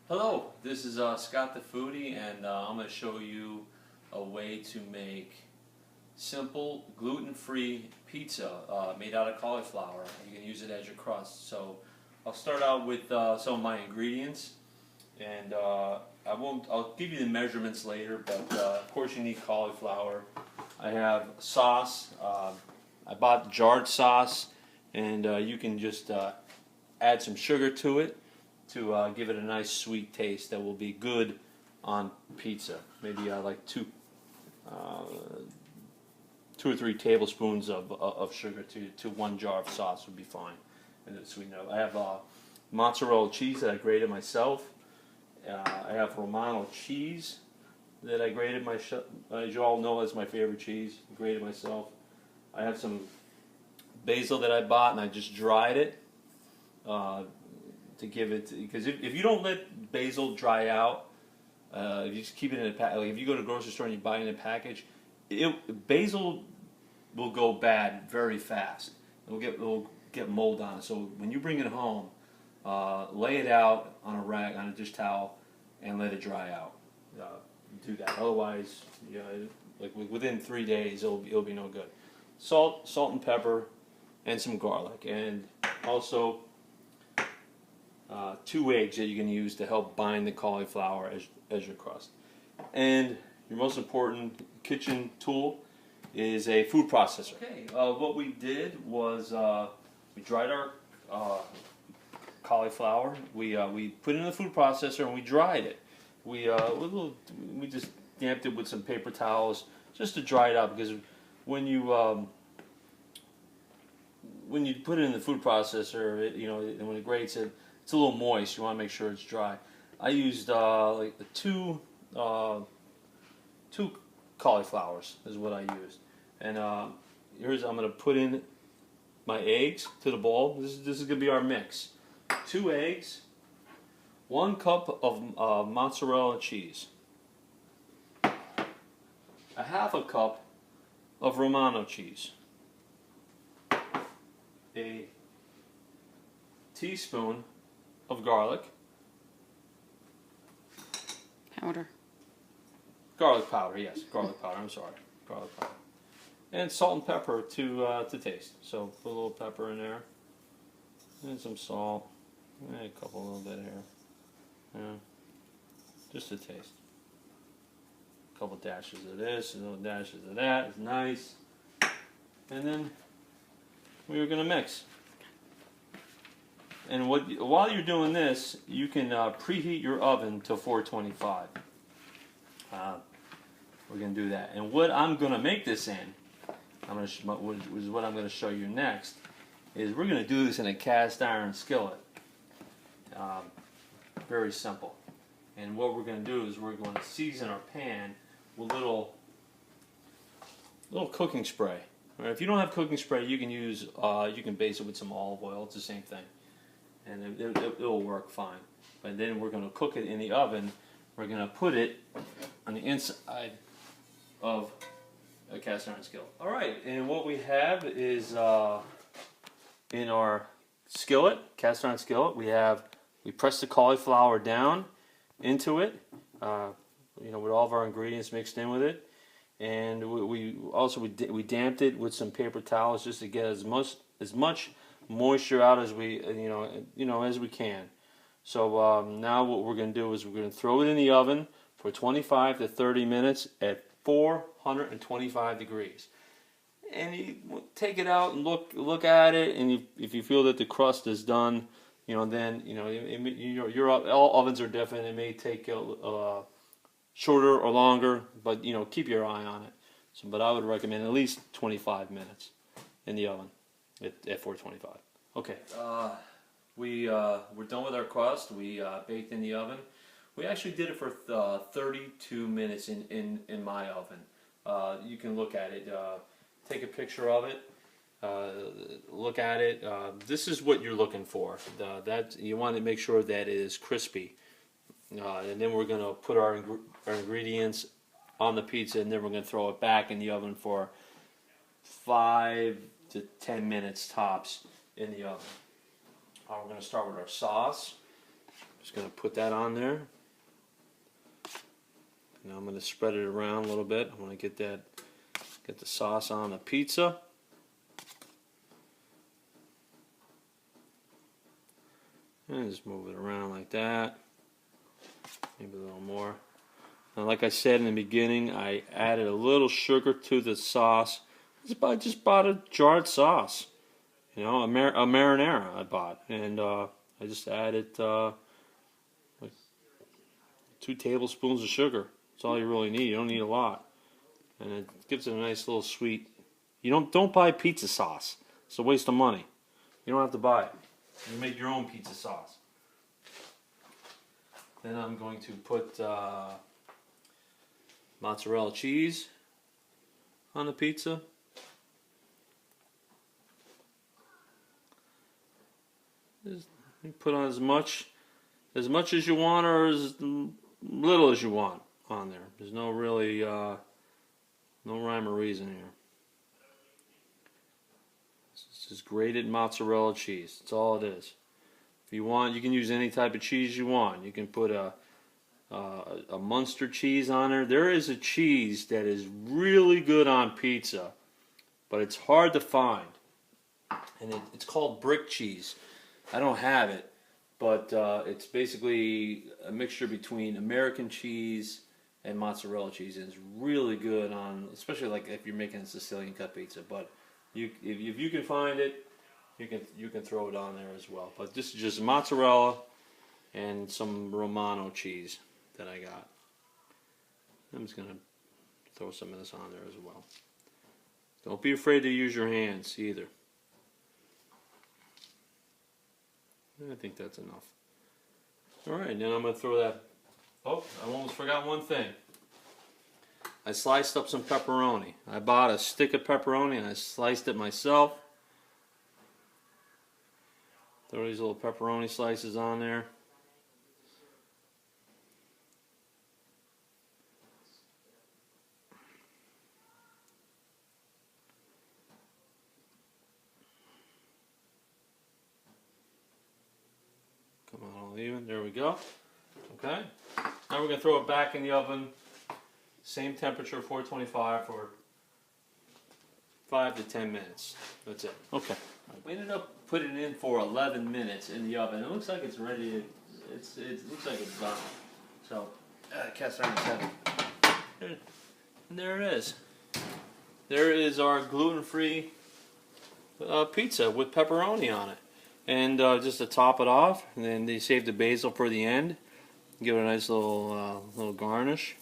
Hello, this is Scott the Foodie, and I'm going to show you a way to make simple gluten-free pizza made out of cauliflower. You can use it as your crust. So I'll start out with some of my ingredients, and I'll give you the measurements later, but of course you need cauliflower. I have sauce. I bought jarred sauce, and you can just add some sugar to it to give it a nice sweet taste that will be good on pizza. Maybe like two or three tablespoons of sugar to 1 jar of sauce would be fine. And it's sweet enough. I have mozzarella cheese that I grated myself. I have Romano cheese that I grated myself. As you all know, that's my favorite cheese. Grated myself. I have some basil that I bought and I just dried it. To give it, because if you don't let basil dry out, if you just keep it in a pack, like if you go to the grocery store and you buy it in a package, basil will go bad very fast. It'll get mold on it. So when you bring it home, lay it out on a rag, on a dish towel, and let it dry out. Do that. Otherwise, like within 3 days, it'll be no good. Salt and pepper, and some garlic, and also 2 eggs that you can use to help bind the cauliflower as your crust. And your most important kitchen tool is a food processor. Okay, what we did was we dried our cauliflower. We put it in the food processor and we dried it. We just damped it with some paper towels just to dry it out, because when you put it in the food processor, and when it grates it, it's a little moist. You want to make sure it's dry. I used like two cauliflowers is what I used. And I'm going to put in my eggs to the bowl. This is going to be our mix. 2 eggs, 1 cup of mozzarella cheese, a half a cup of Romano cheese, a teaspoon of garlic powder. Garlic powder, yes, garlic powder. I'm sorry, garlic powder, and salt and pepper to taste. So put a little pepper in there, and some salt, and a little bit here, just to taste. A couple dashes of this, and little dashes of that. It's nice, and then we're gonna mix. And while you're doing this, you can preheat your oven to 425. We're going to do that. And what I'm going to make this in, which is what I'm going to show you next, is we're going to do this in a cast iron skillet. Very simple. And what we're going to do is we're going to season our pan with little cooking spray. Right? If you don't have cooking spray, you can use you can base it with some olive oil. It's the same thing. And it'll work fine. But then we're going to cook it in the oven. We're going to put it on the inside of a cast iron skillet. All right, and what we have is in our skillet, cast iron skillet, we press the cauliflower down into it, with all of our ingredients mixed in with it, and we damped it with some paper towels just to get as much moisture out as we as we can. So now what we're going to do is we're going to throw it in the oven for 25 to 30 minutes at 425 degrees. And you take it out and look at it, and if you feel that the crust is done, then all ovens are different. It may take shorter or longer, but keep your eye on it. But I would recommend at least 25 minutes in the oven at 425. Okay. We're done with our crust. We baked in the oven. We actually did it for 32 minutes in my oven. You can look at it. Take a picture of it. Look at it. This is what you're looking for. You want to make sure that it is crispy. And then we're going to put our ingredients on the pizza, and then we're going to throw it back in the oven for 5 to 10 minutes tops in the oven. We're going to start with our sauce. Just going to put that on there. Now I'm going to spread it around a little bit. I want to get the sauce on the pizza. And just move it around like that. Maybe a little more. Now, like I said in the beginning, I added a little sugar to the sauce. I just bought a jarred sauce, you know, a marinara I bought, and I just added like 2 tablespoons of sugar. That's all you really need. You don't need a lot, and it gives it a nice little sweet. You don't buy pizza sauce. It's a waste of money. You don't have to buy it. You make your own pizza sauce. Then I'm going to put mozzarella cheese on the pizza. Just put on as much as you want, or as little as you want on there. There's no really no rhyme or reason here. This is grated mozzarella cheese. That's all it is. If you want, you can use any type of cheese you want. You can put a Munster cheese on there. There is a cheese that is really good on pizza, but it's hard to find, and it's called brick cheese. I don't have it, but it's basically a mixture between American cheese and mozzarella cheese, and it's really good on, especially like if you're making a Sicilian cut pizza. But if you can find it, you can throw it on there as well. But this is just mozzarella and some Romano cheese that I got. I'm just gonna throw some of this on there as well. Don't be afraid to use your hands either. I think that's enough. Alright, now I'm going to throw that. Oh, I almost forgot one thing. I sliced up some pepperoni. I bought a stick of pepperoni and I sliced it myself. Throw these little pepperoni slices on there. Come on, all even. There we go. Okay. Now we're going to throw it back in the oven. Same temperature, 425 for 5 to 10 minutes. That's it. Okay. We ended up putting it in for 11 minutes in the oven. It looks like it's ready to. It looks like it's done. So, cast iron 7. And there it is. There is our gluten-free pizza with pepperoni on it. And just to top it off, and then they save the basil for the end. Give it a nice little garnish.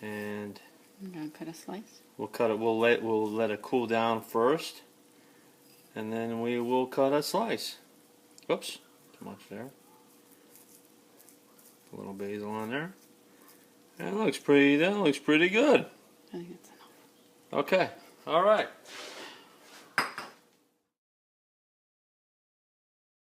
And I'm gonna cut a slice. We'll cut it. We'll let it cool down first, and then we will cut a slice. Oops, too much there. A little basil on there. That looks pretty good. I think that's enough. Okay. All right.